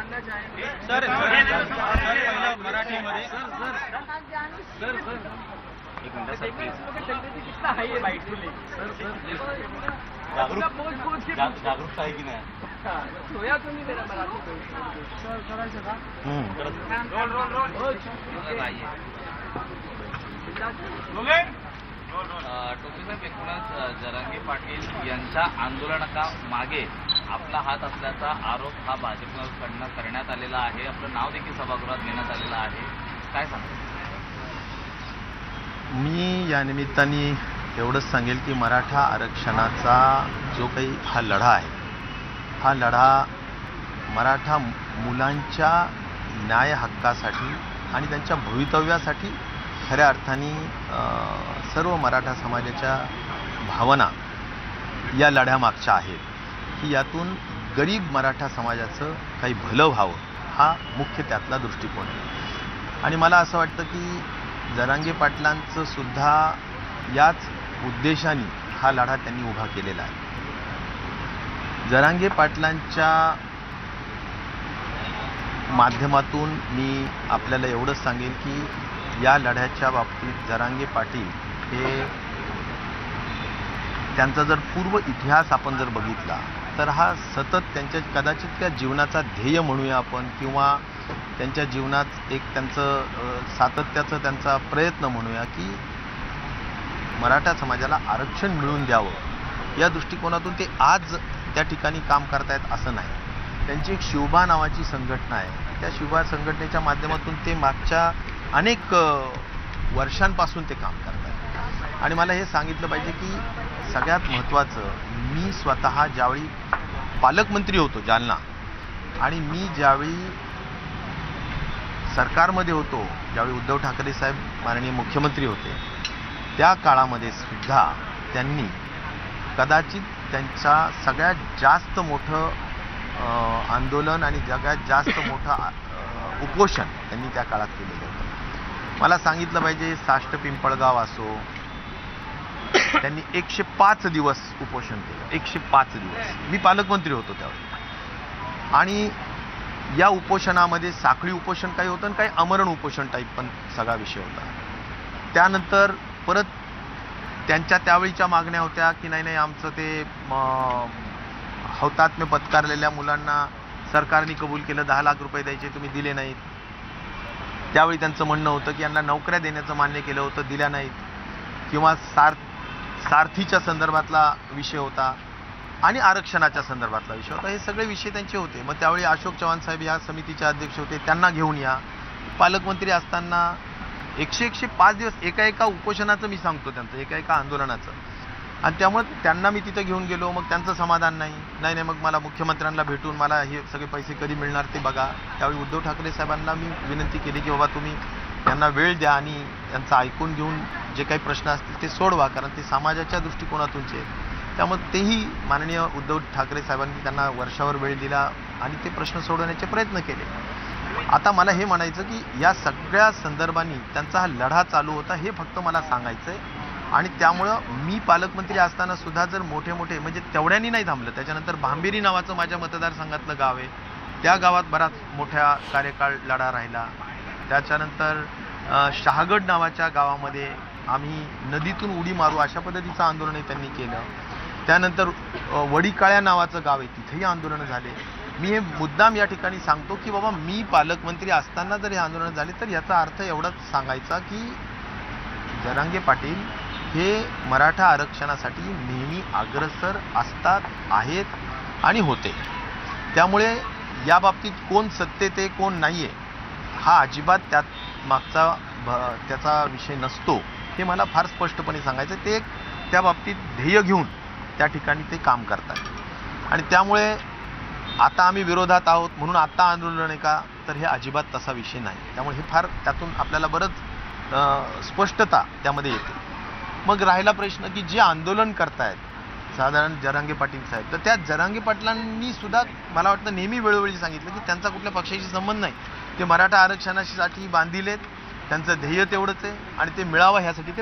मानना चाहेंगे? सर पहिलं मराठीमध्ये सर एक मिनट सर प्लीज कितना हाई है बाइट को लेकर जागरूकता आहे की नाही? सोया तुम्ही मेरा मराठी सर करायचं का? टोपे साहेब, एकूणच जरांगे पाटील यांच्या आंदोलनाचा मागे आपला हात असल्याचा आरोप हा भाजपकडनं करण्यात आलेला आहे. आपलं नाव देखील सभागृहात घेण्यात आलेलं आहे. काय सांगता? मी या निमित्ताने एवढंच सांगेल की मराठा आरक्षणाचा जो काही हा लढा आहे, हा लढा मराठा मुलांच्या न्याय हक्कासाठी आणि त्यांच्या भवितव्यासाठी खऱ्या अर्थाने सर्व मराठा समाजाच्या भावना या लढ्यामागच्या आहेत की यातून गरीब मराठा समाजाचं काही भलं व्हावं, हा मुख्य त्यातला दृष्टिकोन आहे. आणि मला असं वाटतं की जरांगे पाटलांचं सुद्धा याच उद्देशाने हा लढा त्यांनी उभा केलेला आहे. जरांगे पाटलांच्या माध्यमातून मी आपल्याला एवढंच सांगेन की या लढ्याच्या बाबतीत जरांगे पाटील हे त्यांचा जर पूर्व इतिहास आपण जर बघितला तर हा सतत त्यांच्या कदाचित त्या जीवनाचा ध्येय म्हणूया आपण, किंवा त्यांच्या जीवनात एक त्यांचं सातत्याचं त्यांचा प्रयत्न म्हणूया की मराठा समाजाला आरक्षण मिळवून द्यावं, या दृष्टिकोनातून ते आज त्या ठिकाणी काम करतायत असं नाही. त्यांची एक शिवबा नावाची संघटना आहे. त्या शिवबा संघटनेच्या माध्यमातून ते मागच्या अनेक वर्षांपासून ते काम करतात. आणि मला हे सांगितलं पाहिजे की सगळ्यात महत्त्वाचं, मी स्वतः ज्यावेळी पालकमंत्री होतो जालना, आणि मी ज्यावेळी सरकारमध्ये होतो, ज्यावेळी उद्धव ठाकरे साहेब माननीय मुख्यमंत्री होते, त्या काळामध्ये सुद्धा त्यांनी कदाचित त्यांचा सगळ्यात जास्त मोठं आंदोलन आणि सगळ्यात जास्त मोठं उपोषण त्यांनी त्या काळात केलेलं होतं. मला सांगितलं पाहिजे, साष्ट पिंपळगाव असो, त्यांनी 105 दिवस उपोषण केलं. 105 दिवस. मी पालकमंत्री होतो त्यावेळी. आणि या उपोषणामध्ये साखळी उपोषण काही होतं आणि काही आमरण उपोषण टाईप पण सगळा विषय होता. त्यानंतर परत त्यांच्या त्यावेळीच्या मागण्या होत्या की नाही आमचं ते हौतात्म्य पत्कारलेल्या मुलांना सरकारने कबूल केलं, 10 लाख रुपये द्यायचे, तुम्ही दिले नाहीत. त्यावेळी त्यांचं म्हणणं होतं की यांना नोकऱ्या देण्याचं मान्य केलं होतं, दिल्या नाहीत. किंवा सारथीच्या संदर्भातला विषय होता आणि आरक्षणाच्या संदर्भातला विषय होता. हे सगळे विषय त्यांचे होते. मग त्यावेळी अशोक चव्हाण साहेब या समितीचे अध्यक्ष होते, त्यांना घेऊन या. पालकमंत्री असताना 105 दिवस एका उपोषणाचं मी सांगतो, त्यांचं एका आंदोलनाचं. आणि त्यामुळे त्यांना मी तिथं घेऊन गेलो. मग त्यांचं समाधान नाही, मग मला मुख्यमंत्र्यांना भेटून मला हे सगळे पैसे कधी मिळणार ते बघा. त्यावेळी उद्धव ठाकरे साहेबांना मी विनंती केली की बाबा तुम्ही त्यांना वेळ द्या आणि त्यांचं ऐकून घेऊन जे काही प्रश्न असतील ते सोडवा, कारण ते समाजाच्या दृष्टिकोनातूनचे आहेत. त्यामुळे तेही माननीय उद्धव ठाकरे साहेबांनी त्यांना वर्षावर वेळ दिला आणि ते प्रश्न सोडवण्याचे प्रयत्न केले. आता मला हे म्हणायचं की या सगळ्या संदर्भांनी त्यांचा हा लढा चालू होता, हे फक्त मला सांगायचं आहे. आणि त्यामुळं मी पालकमंत्री असताना सुद्धा जर मोठे म्हणजे तेवढ्यांनी नाही थांबलं. त्याच्यानंतर भांबेरी नावाचं माझ्या मतदारसंघातलं गाव आहे, त्या गावात बराच मोठ्या कार्यकाळ लढा राहिला. त्याच्यानंतर शहागड नावाच्या गावामध्ये आम्ही नदीतून उडी मारू अशा पद्धतीचं आंदोलनही त्यांनी केलं. त्यानंतर वडीकाळ्या नावाचं गाव आहे, तिथेही आंदोलनं झाले. मी हे मुद्दाम या ठिकाणी सांगतो की बाबा मी पालकमंत्री असताना जर हे आंदोलन झाले तर याचा अर्थ एवढाच सांगायचा की जरांगे पाटील हे मराठा आरक्षणासाठी नेहमी अग्रेसर असतात, आहेत आणि होते. त्यामुळे या बाबतीत कोण सत्तेत आहे कोण नाही आहे हा अजिबात त्यात मागचा त्याचा विषय नसतो, हे मला फार स्पष्टपणे सांगायचं. ते त्या बाबतीत ध्येय घेऊन त्या ठिकाणी ते काम करतात. आणि त्यामुळे आता आम्ही विरोधात आहोत म्हणून आता आंदोलन आहे का, तर हे अजिबात तसा विषय नाही. त्यामुळे हे फार त्यातून आपल्याला बरंच स्पष्टता त्यामध्ये येते. मग राहिला प्रश्न की जे आंदोलन करतायत साधारण जरांगे पाटील साहेब, तर त्या जरांगे पाटलांनी सुद्धा मला वाटतं नेहमी वेळोवेळी सांगितलं की त्यांचा कुठल्या पक्षाशी संबंध नाही, ते मराठा आरक्षणासाठी बांधिलेत, त्यांचं ध्येय तेवढंच आहे आणि ते मिळावं ह्यासाठी ते